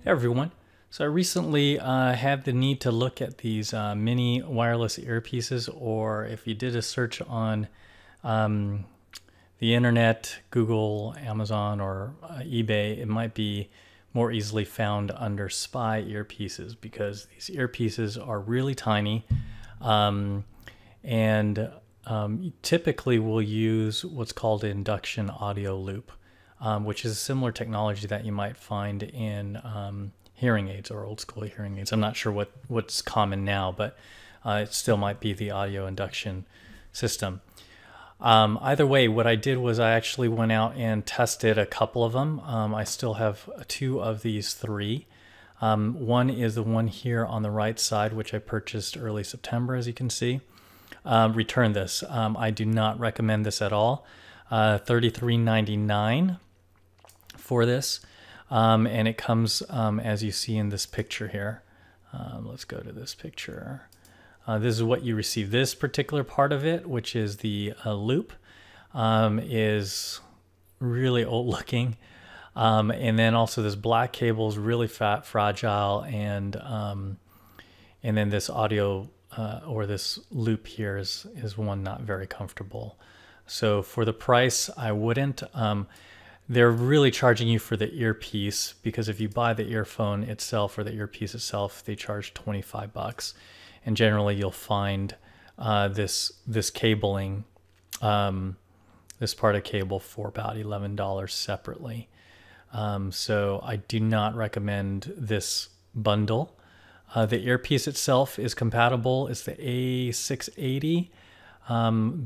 Hey everyone. So I recently had the need to look at these mini wireless earpieces, or if you did a search on um, the internet, Google, Amazon, or eBay, it might be more easily found under spy earpieces because these earpieces are really tiny um, and typically we'll use what's called induction audio loop, which is a similar technology that you might find in hearing aids or old school hearing aids. I'm not sure what's common now, but it still might be the audio induction system. Either way, what I did was I actually went out and tested a couple of them. I still have two of these three. One is the one here on the right side, which I purchased early September, as you can see. Return this. I do not recommend this at all. $33.99 for this. And it comes as you see in this picture here. Let's go to this picture. This is what you receive. This particular part of it, which is the loop, is really old looking. And then also this black cable is really fragile, and then this audio or this loop here is one not very comfortable. So for the price, I wouldn't. They're really charging you for the earpiece, because if you buy the earphone itself or the earpiece itself, they charge 25 bucks. And generally you'll find this cabling, this part of cable, for about $11 separately. So I do not recommend this bundle. The earpiece itself is compatible. It's the A680.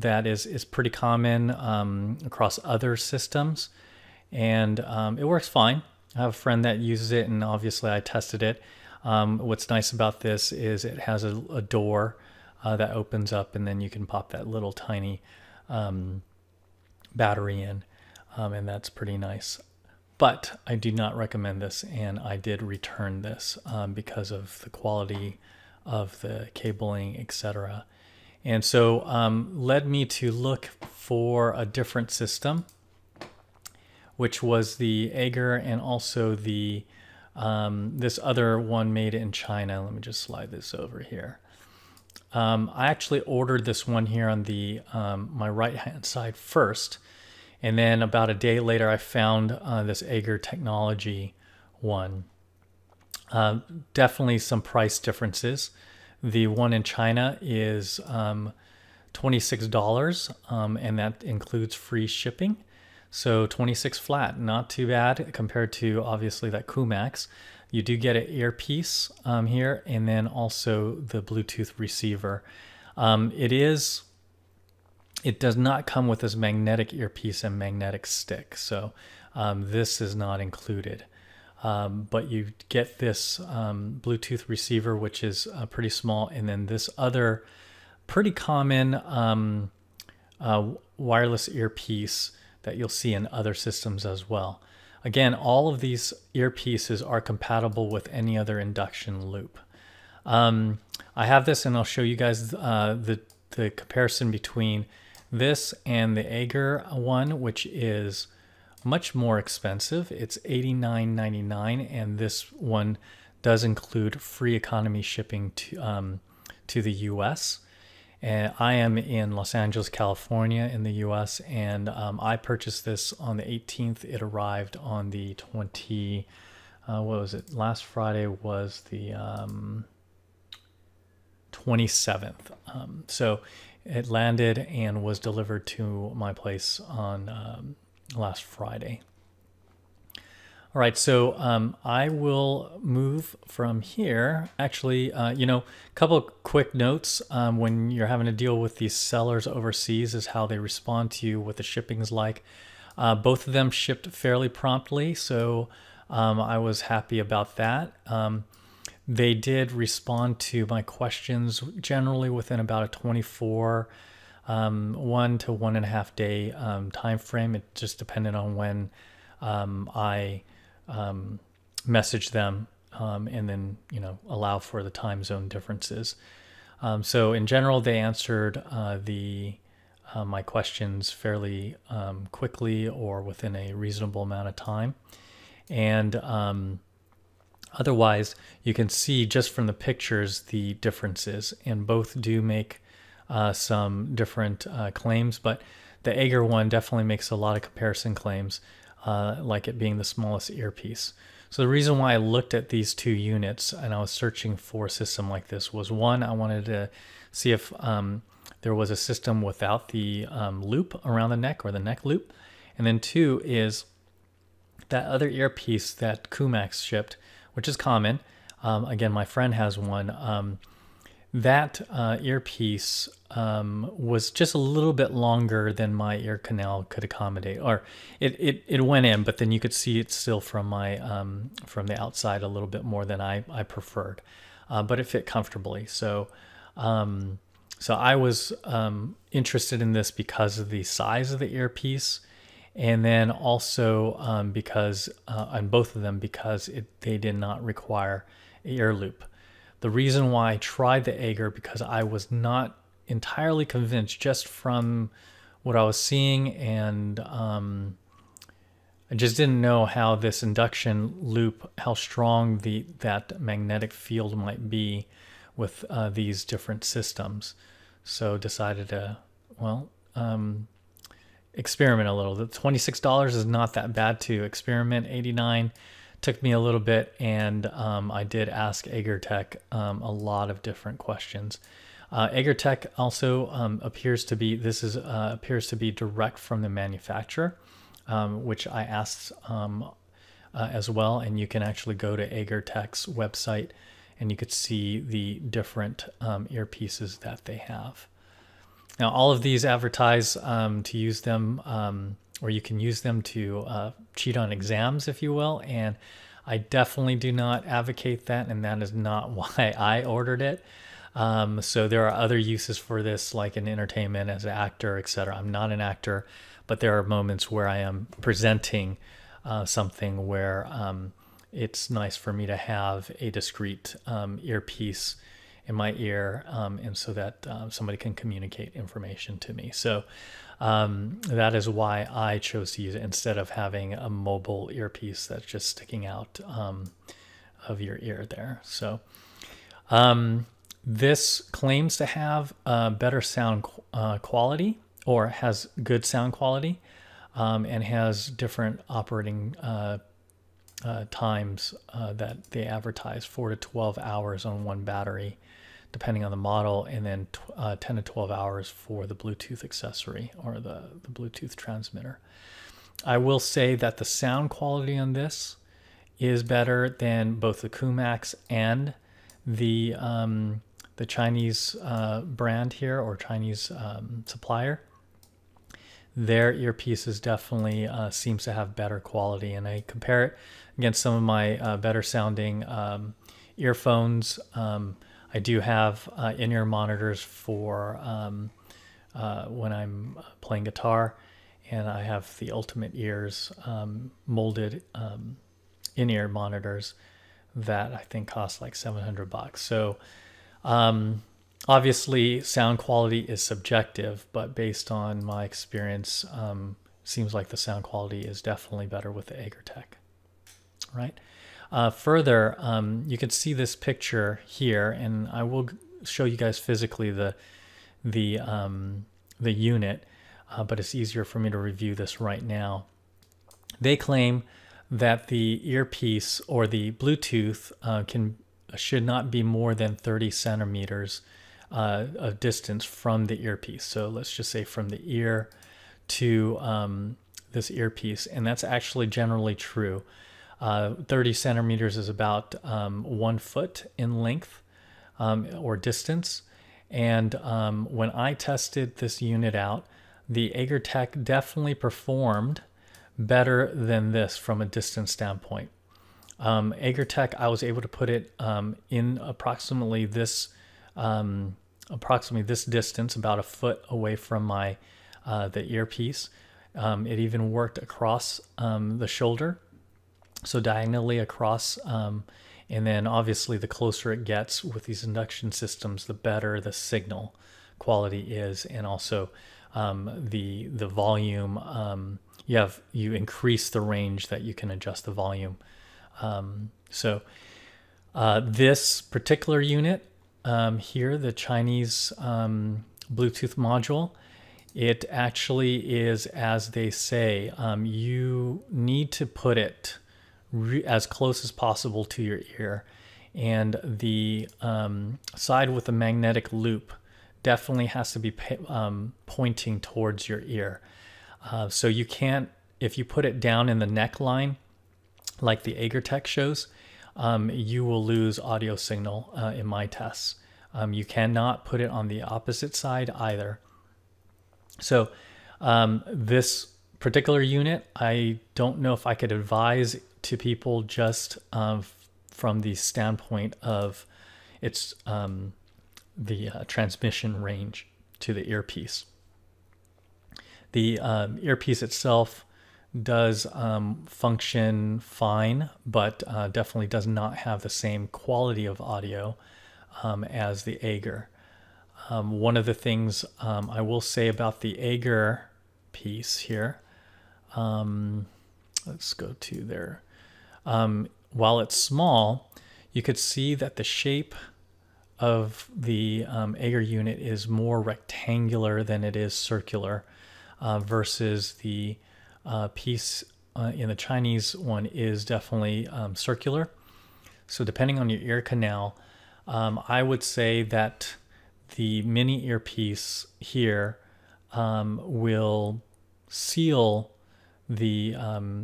That is pretty common across other systems. And it works fine. I have a friend that uses it, and obviously I tested it. What's nice about this is it has a door that opens up, and then you can pop that little tiny battery in, and that's pretty nice. But I do not recommend this, and I did return this because of the quality of the cabling, etc. And so led me to look for a different system, which was the Agger, and also the this other one made in China. Let me just slide this over here. I actually ordered this one here on the my right hand side first, and then about a day later I found this Agger Technology one. Definitely some price differences. The one in China is $26, and that includes free shipping. So 26 flat, not too bad compared to obviously that Kumax. You do get an earpiece here, and then also the Bluetooth receiver. It does not come with this magnetic earpiece and magnetic stick, so this is not included. But you get this Bluetooth receiver, which is pretty small, and then this other pretty common wireless earpiece that you'll see in other systems as well. Again, all of these earpieces are compatible with any other induction loop. I have this, and I'll show you guys the comparison between this and the Agger one, which is much more expensive. It's $89.99, and this one does include free economy shipping to the US. And I am in Los Angeles, California in the US, and I purchased this on the 18th. It arrived on the 20, what was it? Last Friday was the 27th. So it landed and was delivered to my place on last Friday. All right, so I will move from here. Actually, a couple of quick notes when you're having to deal with these sellers overseas is how they respond to you, what the shipping's like. Both of them shipped fairly promptly, so I was happy about that. They did respond to my questions generally within about a 24, 1 to 1.5 day time frame. It just depended on when I message them and then allow for the time zone differences. So in general, they answered my questions fairly quickly or within a reasonable amount of time. And Otherwise, you can see just from the pictures the differences, and both do make some different claims, but the Agger one definitely makes a lot of comparison claims, like it being the smallest earpiece. So the reason why I looked at these two units and I was searching for a system like this was, one, I wanted to see if there was a system without the loop around the neck, or the neck loop. And then two is that other earpiece that Kumax shipped, which is common. Again, my friend has one. That earpiece was just a little bit longer than my ear canal could accommodate, or it went in, but then you could see it still from my from the outside a little bit more than I preferred, but it fit comfortably. So so I was interested in this because of the size of the earpiece, and then also because on both of them, because they did not require an ear loop. The reason why I tried the Agger, because I was not entirely convinced just from what I was seeing, and I just didn't know how this induction loop, how strong that magnetic field might be with these different systems. So decided to, well, experiment a little. The $26 is not that bad to experiment. $89 took me a little bit, and I did ask AggerTech a lot of different questions. AggerTech also appears to be direct from the manufacturer, which I asked as well, and you can actually go to AggerTech's website and you could see the different earpieces that they have. Now, all of these advertise to use them, or you can use them to cheat on exams, if you will. And I definitely do not advocate that, and that is not why I ordered it. So there are other uses for this, like in entertainment, as an actor, etc. I'm not an actor, but there are moments where I am presenting something where it's nice for me to have a discrete earpiece in my ear, and so that somebody can communicate information to me. So that is why I chose to use it instead of having a mobile earpiece that's just sticking out of your ear there. So this claims to have better sound quality, or has good sound quality, and has different operating times that they advertise, 4 to 12 hours on one battery, depending on the model, and then 10 to 12 hours for the Bluetooth accessory, or the Bluetooth transmitter. I will say that the sound quality on this is better than both the Kumax and the Chinese brand here, or Chinese supplier. Their earpieces definitely seems to have better quality, and I compare it against some of my better sounding earphones. I do have in-ear monitors for when I'm playing guitar, and I have the Ultimate Ears molded in-ear monitors that I think cost like $700. So obviously sound quality is subjective, but based on my experience, seems like the sound quality is definitely better with the AggerTech, right? Further, you can see this picture here, and I will show you guys physically the unit, but it's easier for me to review this right now. They claim that the earpiece, or the Bluetooth, should not be more than 30 centimeters of distance from the earpiece. So let's just say from the ear to this earpiece, and that's actually generally true. 30 centimeters is about 1 foot in length, or distance. And when I tested this unit out, the AggerTech definitely performed better than this from a distance standpoint. AggerTech, I was able to put it in approximately this distance, about a foot away from my the earpiece. It even worked across the shoulder, so diagonally across, and then obviously the closer it gets with these induction systems, the better the signal quality is, and also the volume. You increase the range that you can adjust the volume. So This particular unit here, the Chinese Bluetooth module, it actually is, as they say, you need to put it as close as possible to your ear. And the side with the magnetic loop definitely has to be pointing towards your ear. So you can't, if you put it down in the neckline, like the Agger Tech shows, you will lose audio signal in my tests. You cannot put it on the opposite side either. So this particular unit, I don't know if I could advise to people just from the standpoint of its the transmission range to the earpiece. The earpiece itself does function fine, but definitely does not have the same quality of audio as the Agger. One of the things I will say about the Agger piece here, let's go to there. While it's small, you could see that the shape of the Agger unit is more rectangular than it is circular, versus the piece in the Chinese one is definitely circular. So depending on your ear canal, I would say that the mini earpiece here will seal the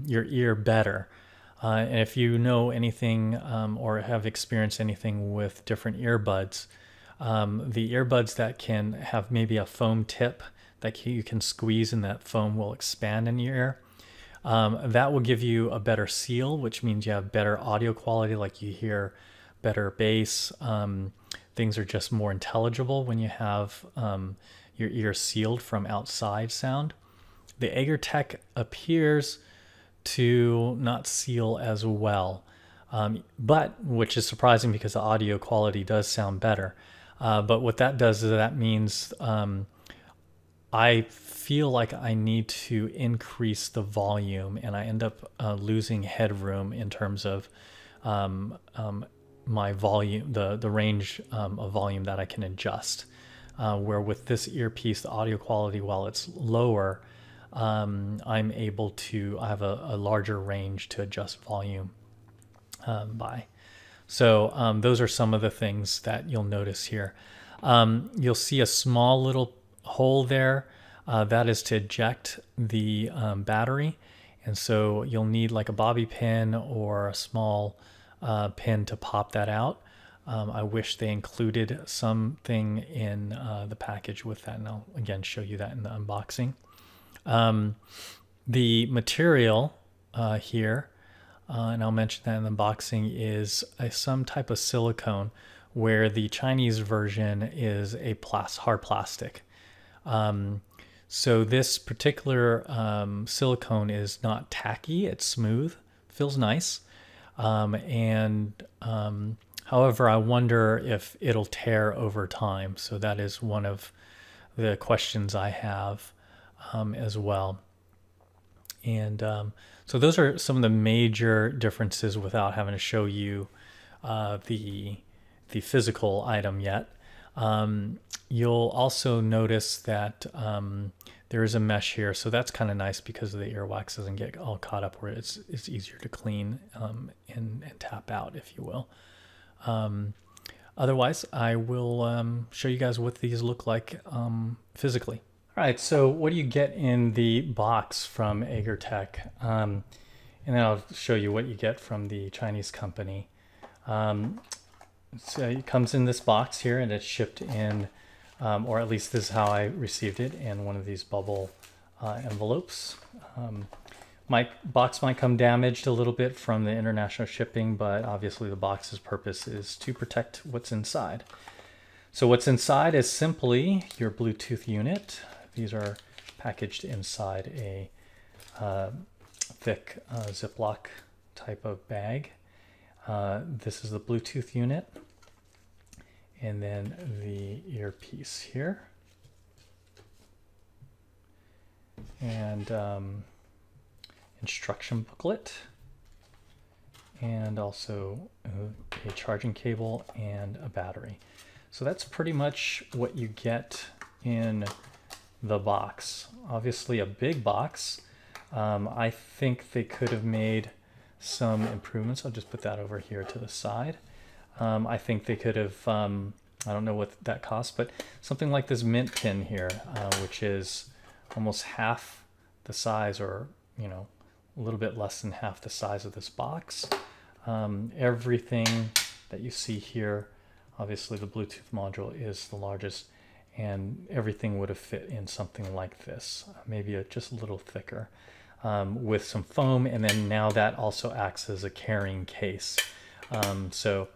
your ear better. And if you know anything or have experienced anything with different earbuds, the earbuds that can have maybe a foam tip that you can squeeze and that foam will expand in your ear, that will give you a better seal, which means you have better audio quality, like you hear better bass. Things are just more intelligible when you have your ear sealed from outside sound. The Agger Tech appears to not seal as well, but which is surprising because the audio quality does sound better. But what that does is that means I feel like I need to increase the volume, and I end up losing headroom in terms of my volume, the range of volume that I can adjust. Where with this earpiece, the audio quality, while it's lower, I'm able to, I have a larger range to adjust volume by. So those are some of the things that you'll notice here. You'll see a small little hole there. That is to eject the battery. And so you'll need like a bobby pin or a small pin to pop that out. I wish they included something in the package with that, and I'll again show you that in the unboxing. The material here, and I'll mention that in the unboxing, is some type of silicone, where the Chinese version is a hard plastic. So this particular silicone is not tacky, it's smooth, feels nice. However, I wonder if it'll tear over time. So that is one of the questions I have as well. And so those are some of the major differences without having to show you the physical item yet. You'll also notice that there is a mesh here, so that's kind of nice because the earwax doesn't get all caught up, where it's easier to clean and tap out, if you will. Otherwise, I will show you guys what these look like physically. All right, so what do you get in the box from Agger Tech? And then I'll show you what you get from the Chinese company. So it comes in this box here, and it's shipped in, or at least this is how I received it, in one of these bubble envelopes. My box might come damaged a little bit from the international shipping, but obviously the box's purpose is to protect what's inside. So what's inside is simply your Bluetooth unit. These are packaged inside a thick Ziploc type of bag. This is the Bluetooth unit, and then the earpiece here, and instruction booklet, and also a charging cable and a battery. So that's pretty much what you get in the box. Obviously a big box. I think they could have made some improvements. I'll just put that over here to the side. I think they could have, I don't know what that costs, but something like this mint pin here, which is almost half the size, or, you know, a little bit less than half the size of this box. Everything that you see here, obviously the Bluetooth module is the largest, and everything would have fit in something like this, maybe just a little thicker, with some foam, and then now that also acts as a carrying case. So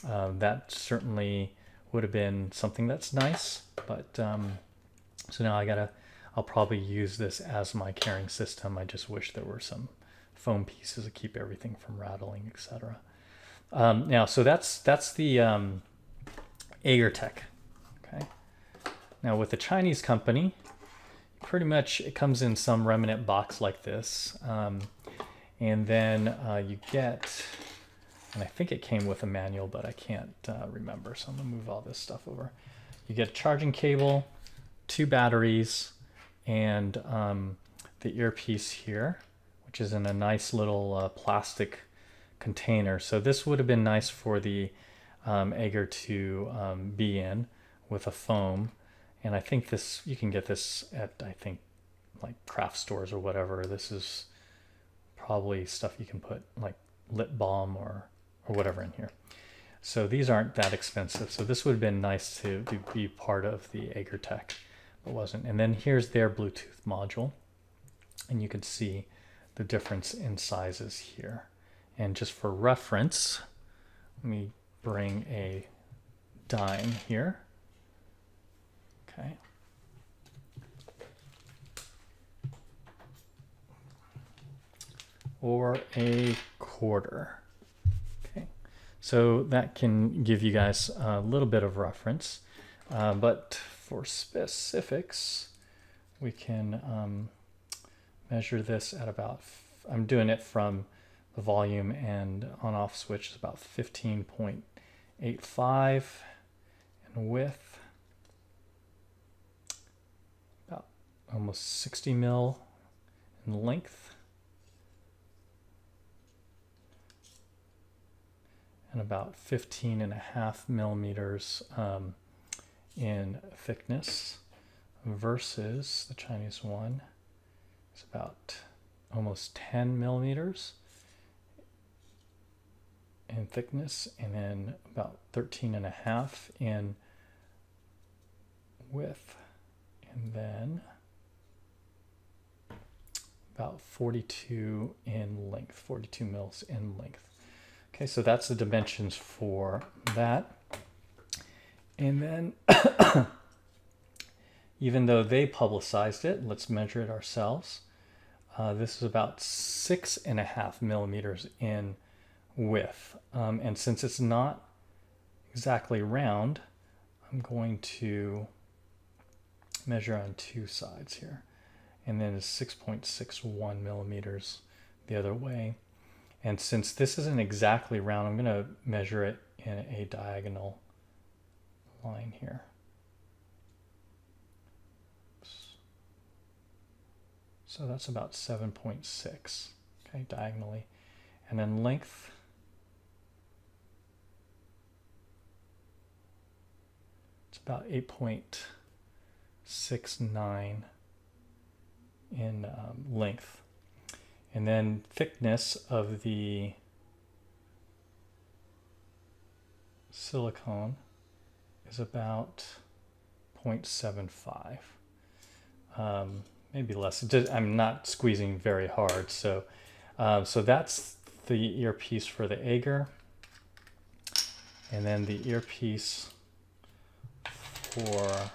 that certainly would have been something that's nice, but so now I'll probably use this as my carrying system. I just wish there were some foam pieces to keep everything from rattling, etc. Now, so that's the Agger Tech. Okay. Now with the Chinese company, pretty much it comes in some remnant box like this, and then you get, and I think it came with a manual, but I can't remember, so I'm gonna move all this stuff over. You get a charging cable, 2 batteries, and the earpiece here, which is in a nice little plastic container. So this would have been nice for the Agger to be in with a foam. And I think this, you can get this at, I think, like craft stores or whatever. This is probably stuff you can put like lip balm or whatever in here. So these aren't that expensive. So this would have been nice to be part of the Agger Tech, but wasn't. And then here's their Bluetooth module. And you can see the difference in sizes here. And just for reference, let me bring a dime here. Okay. Or a quarter. Okay. So that can give you guys a little bit of reference. But for specifics, we can measure this at about, I'm doing it from the volume and on-off switch is about 15.85, and width about almost 60 mil in length, and about 15.5 millimeters in thickness, versus the Chinese one is about almost 10 millimeters in thickness, and then about 13.5 in width, and then about 42 in length, 42 mils in length. Okay, so that's the dimensions for that. And then even though they publicized it, let's measure it ourselves. This is about 6.5 millimeters in width. And since it's not exactly round, I'm going to measure on 2 sides here. And then it's 6.61 millimeters the other way. And since this isn't exactly round, I'm going to measure it in a diagonal line here. So that's about 7.6, okay, diagonally. And then length, it's about 8.69 in length. And then thickness of the silicone is about 0.75. Maybe less. I'm not squeezing very hard. So, so that's the earpiece for the Agger. And then the earpiece for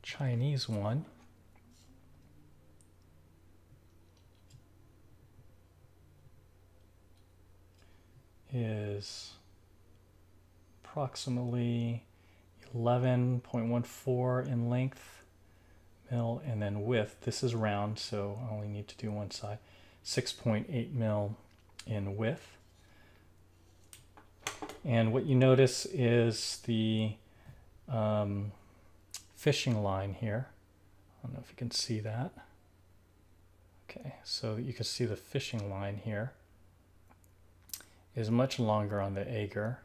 Chinese one is approximately 11.14 in length mil, and then width, this is round, so I only need to do one side, 6.8 mil in width, And what you notice is the fishing line here. I don't know if you can see that. Okay, so you can see the fishing line here is much longer on the Agger.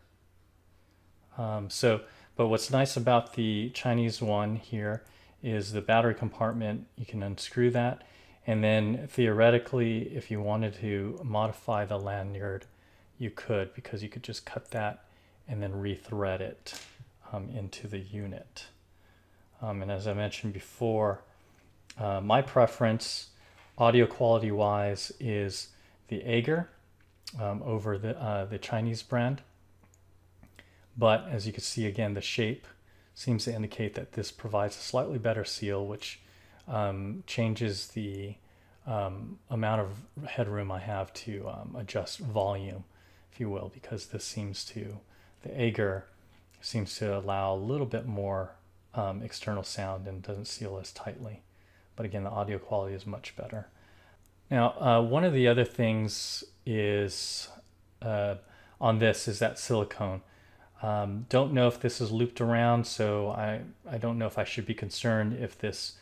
But what's nice about the Chinese one here is the battery compartment. You can unscrew that, and then theoretically, if you wanted to modify the lanyard, you could, because you could just cut that and then rethread it into the unit. And as I mentioned before, my preference, audio quality wise, is the Agger over the Chinese brand. But as you can see, again, the shape seems to indicate that this provides a slightly better seal, which changes the amount of headroom I have to adjust volume, if you will, because this seems to, the Agger seems to allow a little bit more external sound and doesn't seal as tightly. But again, the audio quality is much better. Now, one of the other things is on this is that silicone. Don't know if this is looped around, so I don't know if I should be concerned if this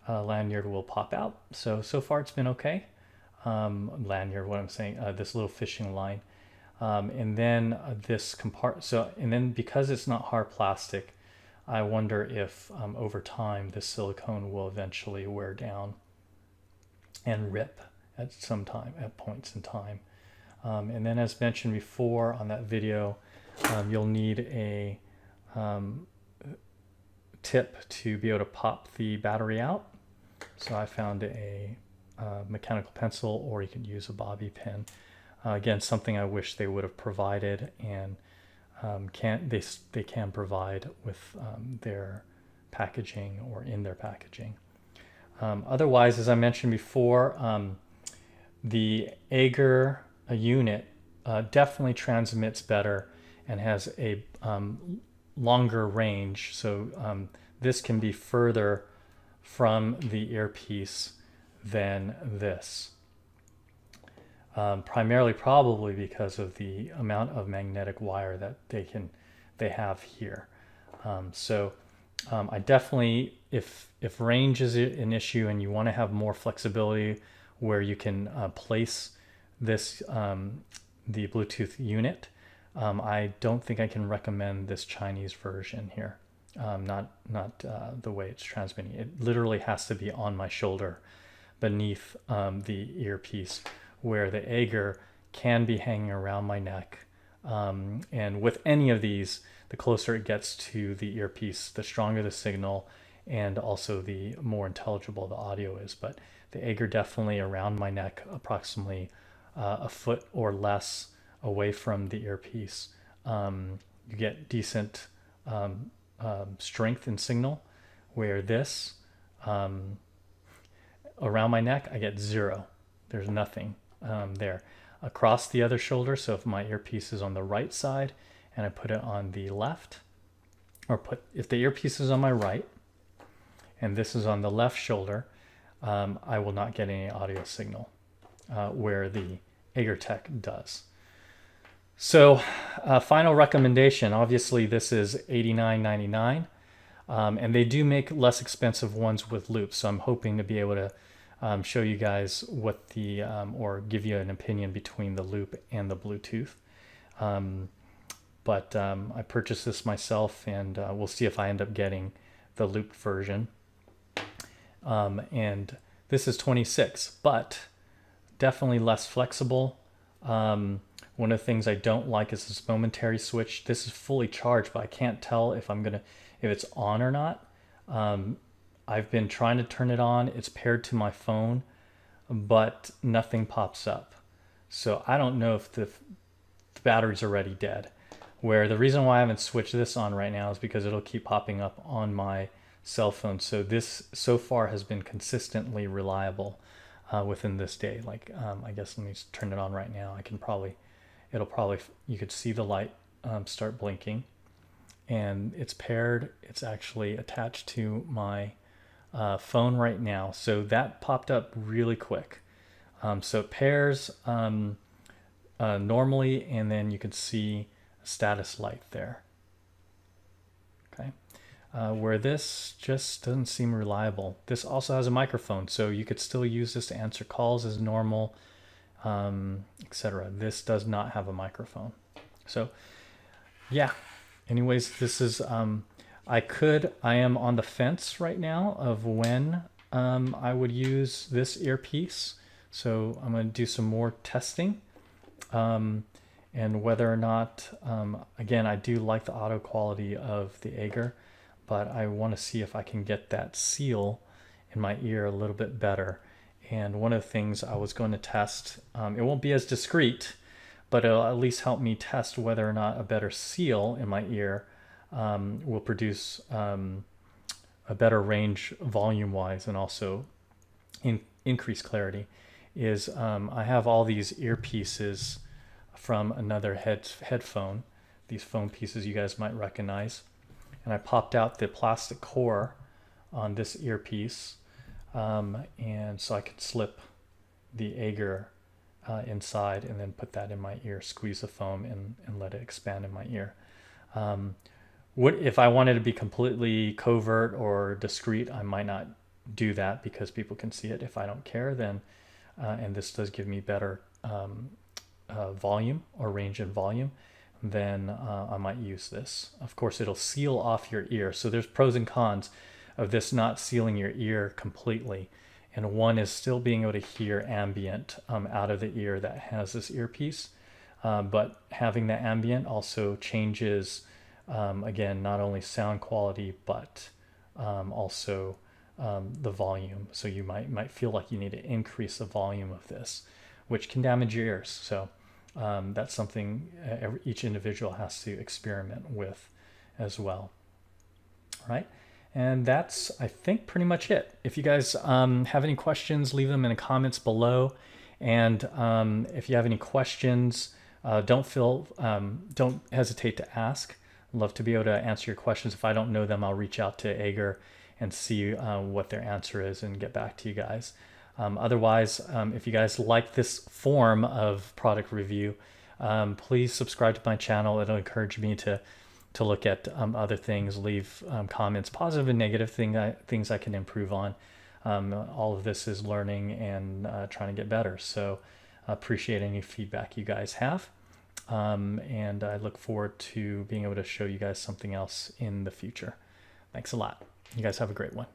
lanyard will pop out. So far it's been okay. Lanyard, what I'm saying, this little fishing line. And then this compartment, and then because it's not hard plastic, I wonder if over time this silicone will eventually wear down and rip at some time, at points in time. And then as mentioned before on that video, you'll need a tip to be able to pop the battery out. So I found a mechanical pencil, or you could use a bobby pin. Again, something I wish they would have provided, and they can provide with their packaging or in their packaging. Otherwise, as I mentioned before, the Agger unit definitely transmits better and has a longer range. So this can be further from the earpiece than this. Primarily probably because of the amount of magnetic wire that they have here. I definitely, if range is an issue and you want to have more flexibility where you can place this the Bluetooth unit, I don't think I can recommend this Chinese version here. Not the way it's transmitting. It literally has to be on my shoulder beneath the earpiece, where the Agger can be hanging around my neck. And with any of these, the closer it gets to the earpiece, the stronger the signal, and also the more intelligible the audio is. But the Agger definitely around my neck, approximately a foot or less away from the earpiece. You get decent strength in signal, where this, around my neck, I get zero. There's nothing there. Across the other shoulder, so if my earpiece is on the right side and I put it on the left, or if the earpiece is on my right and this is on the left shoulder, I will not get any audio signal, where the Agger Tech does. So final recommendation, obviously this is $89.99, and they do make less expensive ones with loops, so I'm hoping to be able to show you guys what the, or give you an opinion between the loop and the Bluetooth. But I purchased this myself, and we'll see if I end up getting the looped version. And this is 26, but definitely less flexible. One of the things I don't like is this momentary switch. This is fully charged, but I can't tell if if it's on or not. I've been trying to turn it on. It's paired to my phone, but nothing pops up. So I don't know if the battery's already dead. Where the reason why I haven't switched this on right now is because it'll keep popping up on my cell phone. So this so far has been consistently reliable within this day. Like, I guess let me turn it on right now. I can probably, you could see the light start blinking, and it's paired. It's actually attached to my phone right now. So that popped up really quick. So it pairs normally, and then you can see status light there. Okay. Where this just doesn't seem reliable. This also has a microphone, so you could still use this to answer calls as normal, etc. This does not have a microphone. So yeah, anyways, this is, I am on the fence right now of when I would use this earpiece. So I'm going to do some more testing. And whether or not, again, I do like the audio quality of the Agger, but I want to see if I can get that seal in my ear a little bit better. And one of the things I was going to test, it won't be as discreet, but it'll at least help me test whether or not a better seal in my ear will produce a better range volume-wise and also increase clarity, is I have all these earpieces from another headphone, these phone pieces you guys might recognize. And I popped out the plastic core on this earpiece, and so I could slip the Agger inside and then put that in my ear, squeeze the foam and let it expand in my ear. If I wanted to be completely covert or discreet, I might not do that because people can see it. If I don't care, then, and this does give me better volume or range and volume, then I might use this. Of course, it'll seal off your ear. So there's pros and cons of this not sealing your ear completely. And one is still being able to hear ambient out of the ear that has this earpiece. But having the ambient also changes, again, not only sound quality, but also the volume. So you might feel like you need to increase the volume of this, which can damage your ears. So that's something each individual has to experiment with as well. All right. And that's, I think, pretty much it. If you guys have any questions, leave them in the comments below. And if you have any questions, don't hesitate to ask. I'd love to be able to answer your questions. If I don't know them, I'll reach out to Agger and see what their answer is and get back to you guys. Otherwise, if you guys like this form of product review, please subscribe to my channel. It'll encourage me to look at other things, leave comments, positive and negative things I can improve on. All of this is learning and trying to get better. So I appreciate any feedback you guys have. And I look forward to being able to show you guys something else in the future. Thanks a lot. You guys have a great one.